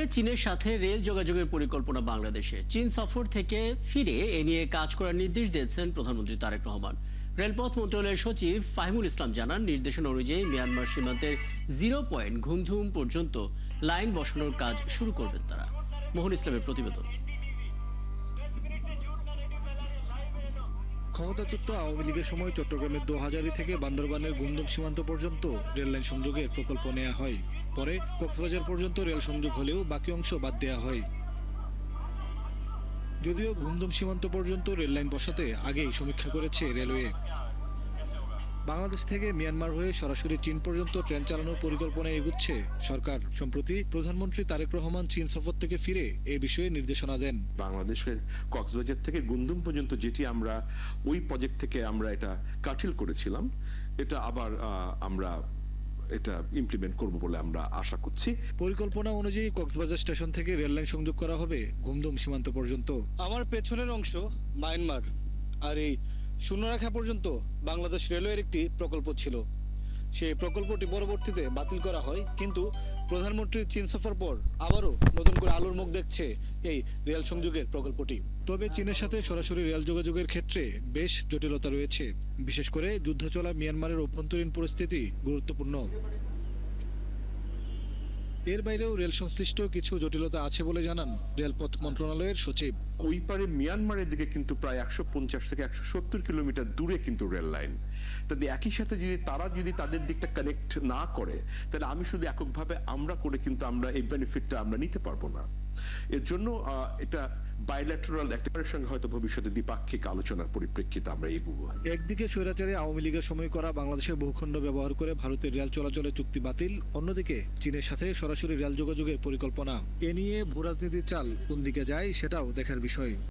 কবে চীনের সাথে রেল যোগাযোগের পরিকল্পনা বাংলাদেশে? চীন সফর থেকে ফিরে এ নিয়ে কাজ করার নির্দেশ দিয়েছেন প্রধানমন্ত্রী তারেক রহমান। রেলপথ মন্ত্রণালয়ের সচিব ফাহিমুল ইসলাম জানান, নির্দেশনা অনুযায়ী মিয়ানমার সীমান্তের 0 পয়েন্ট ঘুমধুম পর্যন্ত লাইন বসানোর কাজ শুরু করবেন তারা। মোহন ইসলামের প্রতিবেদন। ক্ষমতাচ্যুত আওয়ামী লীগের সময় চট্টগ্রামের দোহাজারী থেকে বান্দরবানের গুমদুম সীমান্ত পর্যন্ত রেললাইন সংযোগের প্রকল্প নেওয়া হয়। পরে কক্সবাজার পর্যন্ত রেল সংযোগ হলেও বাকি অংশ বাদ দেওয়া হয়। যদিও গুমদুম সীমান্ত পর্যন্ত রেললাইন বসাতে আগেই সমীক্ষা করেছে রেলওয়ে। বাংলাদেশ থেকে মিয়ানমার হয়ে সরাসরি চীন পর্যন্ত ট্রেন চালানোর পরিকল্পনায় এগুচ্ছে সরকার। সম্প্রতি প্রধানমন্ত্রী তারেক রহমান চীন সফর থেকে ফিরে এ বিষয়ে নির্দেশনা দেন। বাংলাদেশের কক্সবাজার থেকে গুমদুম পর্যন্ত যেটি আমরা ওই প্রজেক্ট থেকে আমরা এটা কাটিল করেছিলাম, এটা আবার আমরা এটা ইমপ্লিমেন্ট করব বলে আমরা আশা করছি। পরিকল্পনা অনুযায়ী কক্সবাজার স্টেশন থেকে রেললাইন সংযোগ করা হবে গুমদুম সীমান্ত পর্যন্ত। আমার পেছনের অংশ মায়ানমার, আর এই শূন্যরেখা পর্যন্ত বাংলাদেশ রেলওয়ের একটি প্রকল্প ছিল। সেই প্রকল্পটি পরবর্তীতে বাতিল করা হয়, কিন্তু প্রধানমন্ত্রীর চীন সফর পর আবারও নতুন করে আলোর মুখ দেখছে এই রেল সংযোগের প্রকল্পটি। তবে চীনের সাথে সরাসরি রেল যোগাযোগের ক্ষেত্রে বেশ জটিলতা রয়েছে। বিশেষ করে যুদ্ধ চলা মিয়ানমারের অভ্যন্তরীণ পরিস্থিতি গুরুত্বপূর্ণ। এর বাইরেও রেল সংশ্লিষ্ট কিছু জটিলতা আছে বলে জানান রেলপথ মন্ত্রণালয়ের সচিব। ওই পারে মিয়ানমারের দিকে কিন্তু প্রায় 150 থেকে 170 কিলোমিটার দূরে কিন্তু রেল লাইন। তাদের একই সাথে তারা যদি তাদের দিকটা কানেক্ট না করে, তাহলে আমি শুধু এককভাবে আমরা করে কিন্তু আমরা এই বেনিফিটটা আমরা নিতে পারবো না। এর জন্য এটা বাইল্যাটারাল একটার সঙ্গে হয়তো ভবিষ্যতে দ্বিপাক্ষিক আলোচনার পরিপ্রেক্ষিতে আমরা এগোবো। একদিকে স্বৈরাচারী আওয়ামী লীগের সময় করা বাংলাদেশের ভূখণ্ড ব্যবহার করে ভারতের রেল চলাচলের চুক্তি বাতিল, অন্যদিকে চীনের সাথে সরাসরি রেল যোগাযোগের পরিকল্পনা। এ নিয়ে ভূরাজনীতির চাল কোন দিকে যায় সেটাও দেখার বিষয়।